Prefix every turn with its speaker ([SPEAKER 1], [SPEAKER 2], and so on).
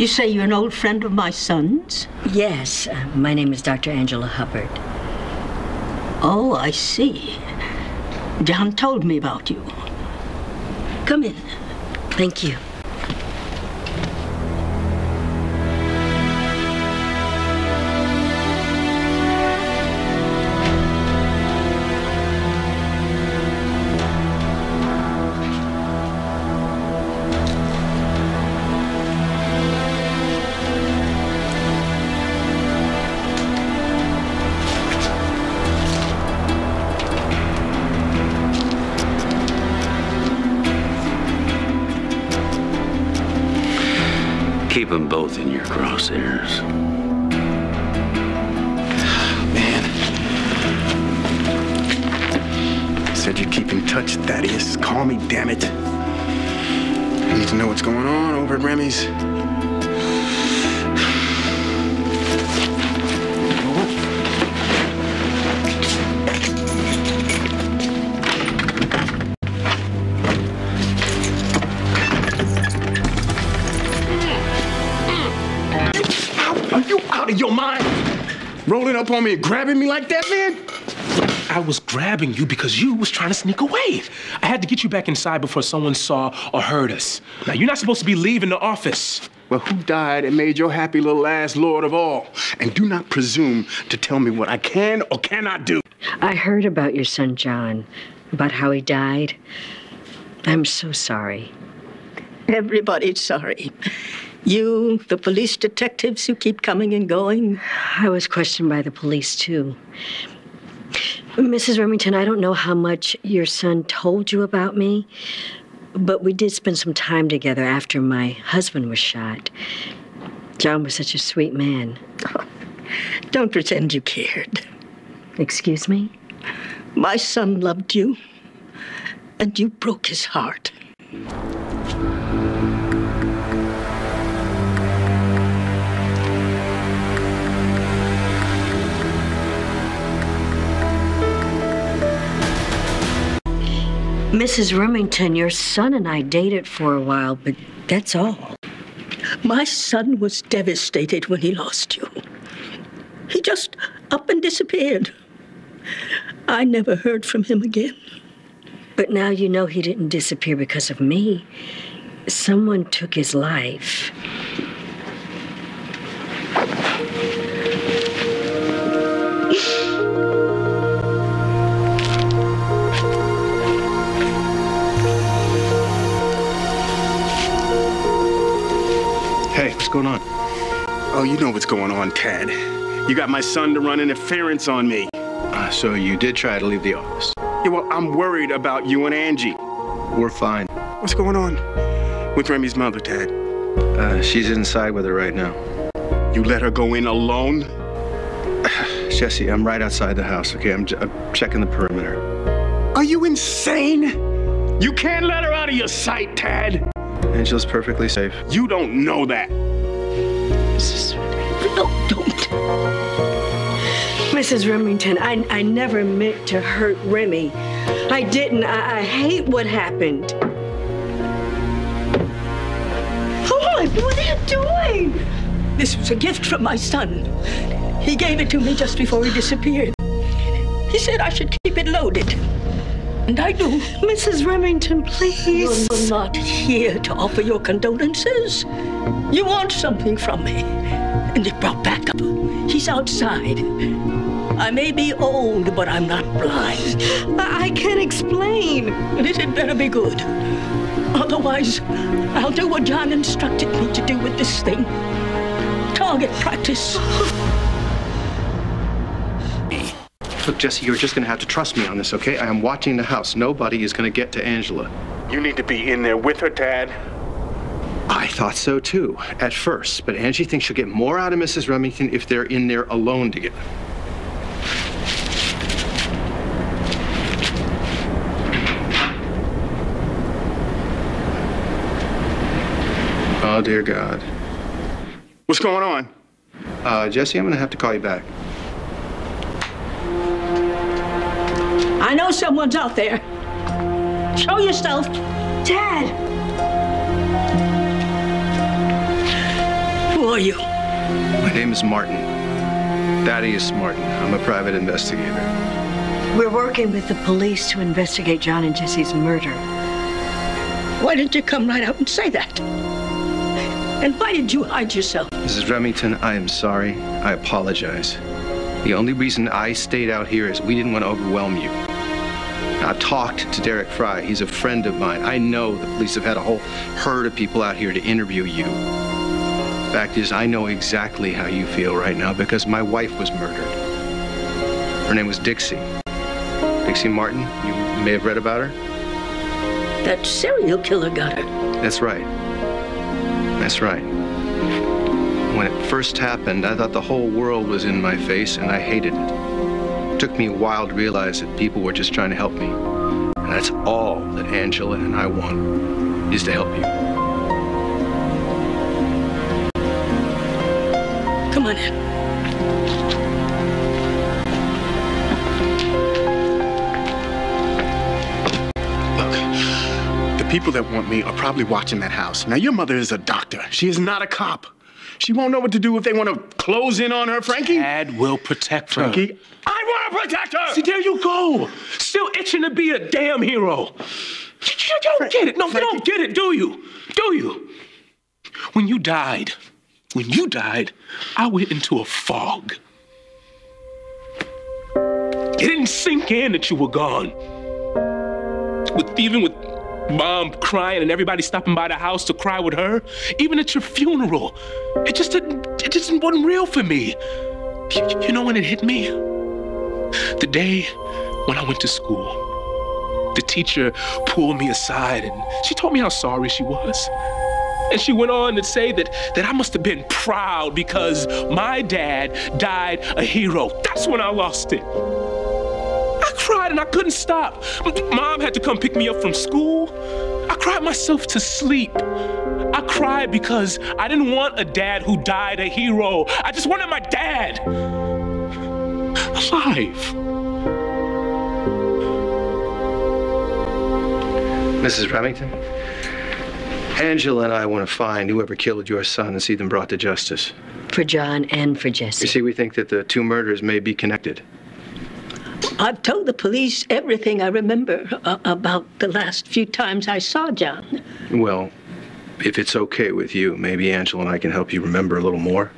[SPEAKER 1] You say you're an old friend of my son's?
[SPEAKER 2] Yes, my name is Dr. Angela Hubbard.
[SPEAKER 1] Oh, I see. John told me about you. Come in.
[SPEAKER 2] Thank you.
[SPEAKER 3] Keep them both in your crosshairs.
[SPEAKER 4] Man. Said you'd keep in touch, Thaddeus. Call me, damn it. I need to know what's going on over at Remy's. Your mind rolling up on me and grabbing me like that, man?
[SPEAKER 5] I was grabbing you because you was trying to sneak away. I had to get you back inside before someone saw or heard us. Now, you're not supposed to be leaving the office.
[SPEAKER 4] Well, who died and made your happy little ass lord of all? And do not presume to tell me what I can or cannot do.
[SPEAKER 2] I heard about your son, John, about how he died. I'm so sorry.
[SPEAKER 1] Everybody's sorry. You, the police detectives who keep coming and going.
[SPEAKER 2] I was questioned by the police, too. Mrs. Remington, I don't know how much your son told you about me, but we did spend some time together after my husband was shot. John was such a sweet man.
[SPEAKER 1] Oh, don't pretend you cared.
[SPEAKER 2] Excuse me?
[SPEAKER 1] My son loved you, and you broke his heart.
[SPEAKER 2] Mrs. Remington, your son and I dated for a while, but that's all.
[SPEAKER 1] My son was devastated when he lost you. He just up and disappeared. I never heard from him again.
[SPEAKER 2] But now you know he didn't disappear because of me. Someone took his life.
[SPEAKER 4] Hey, what's going on? Oh, you know what's going on, Tad. You got my son to run interference on me.
[SPEAKER 6] So you did try to leave the office?
[SPEAKER 4] Yeah, well, I'm worried about you and Angie.
[SPEAKER 6] We're fine.
[SPEAKER 4] What's going on with Remy's mother, Tad?
[SPEAKER 6] She's inside with her right now.
[SPEAKER 4] You let her go in alone?
[SPEAKER 6] Jesse, I'm right outside the house, okay? I'm checking the perimeter.
[SPEAKER 4] Are you insane? You can't let her out of your sight, Tad.
[SPEAKER 6] Angela's perfectly safe.
[SPEAKER 4] You don't know that.
[SPEAKER 1] No, don't.
[SPEAKER 2] Mrs. Remington, I never meant to hurt Remy. I didn't. I hate what happened.
[SPEAKER 1] Oh, what are you doing? This was a gift from my son. He gave it to me just before he disappeared. He said I should keep it loaded. And I do.
[SPEAKER 2] Mrs. Remington, please.
[SPEAKER 1] You're not here to offer your condolences. You want something from me. And it brought back up. He's outside. I may be old, but I'm not blind.
[SPEAKER 2] I can't explain.
[SPEAKER 1] And it had better be good. Otherwise, I'll do what John instructed me to do with this thing. Target practice.
[SPEAKER 6] Look, Jesse, you're just going to have to trust me on this, okay? I am watching the house. Nobody is going to get to Angela.
[SPEAKER 4] You need to be in there with her, Tad.
[SPEAKER 6] I thought so, too, at first. But Angie thinks she'll get more out of Mrs. Remington if they're in there alone together. Oh, dear God.
[SPEAKER 4] What's going on?
[SPEAKER 6] Jesse, I'm going to have to call you back.
[SPEAKER 1] I know someone's out there. Show yourself.
[SPEAKER 2] Dad!
[SPEAKER 1] you?
[SPEAKER 6] My name is Martin. Thaddeus Martin. I'm a private investigator.
[SPEAKER 2] We're working with the police to investigate John and Jesse's murder.
[SPEAKER 1] Why didn't you come right out and say that? And why did you hide yourself?
[SPEAKER 6] Mrs. Remington, I am sorry. I apologize. The only reason I stayed out here is we didn't want to overwhelm you. I've talked to Derek Fry. He's a friend of mine. I know the police have had a whole herd of people out here to interview you. Fact is, I know exactly how you feel right now because my wife was murdered. Her name was Dixie. Dixie Martin. You may have read about her.
[SPEAKER 1] That serial killer got her.
[SPEAKER 6] That's right. That's right. When it first happened, I thought the whole world was in my face, and I hated it. It took me a while to realize that people were just trying to help me. And that's all that Angela and I want, is to help you.
[SPEAKER 1] Come on in.
[SPEAKER 4] People that want me are probably watching that house. Now, your mother is a doctor. She is not a cop. She won't know what to do if they want to close in on her, Frankie.
[SPEAKER 5] Dad will protect her.
[SPEAKER 4] Frankie, I want to protect her!
[SPEAKER 5] See, there you go. Still itching to be a damn hero. You don't get it. No, you don't get it, do you? Do you? When you died, I went into a fog. It didn't sink in that you were gone. Even with Mom crying and everybody stopping by the house to cry with her, even at your funeral, it just wasn't real for me. You know when it hit me? The day when I went to school. The teacher pulled me aside and she told me how sorry she was. And she went on to say that I must have been proud because my dad died a hero. That's when I lost it. I cried and I couldn't stop. Mom had to come pick me up from school. I cried myself to sleep. I cried because I didn't want a dad who died a hero. I just wanted my dad alive.
[SPEAKER 6] Mrs. Remington, Angela and I want to find whoever killed your son and see them brought to justice.
[SPEAKER 2] For John and for Jesse.
[SPEAKER 6] You see, we think that the two murders may be connected.
[SPEAKER 1] I've told the police everything I remember about the last few times I saw John.
[SPEAKER 6] Well, if it's okay with you, maybe Angela and I can help you remember a little more.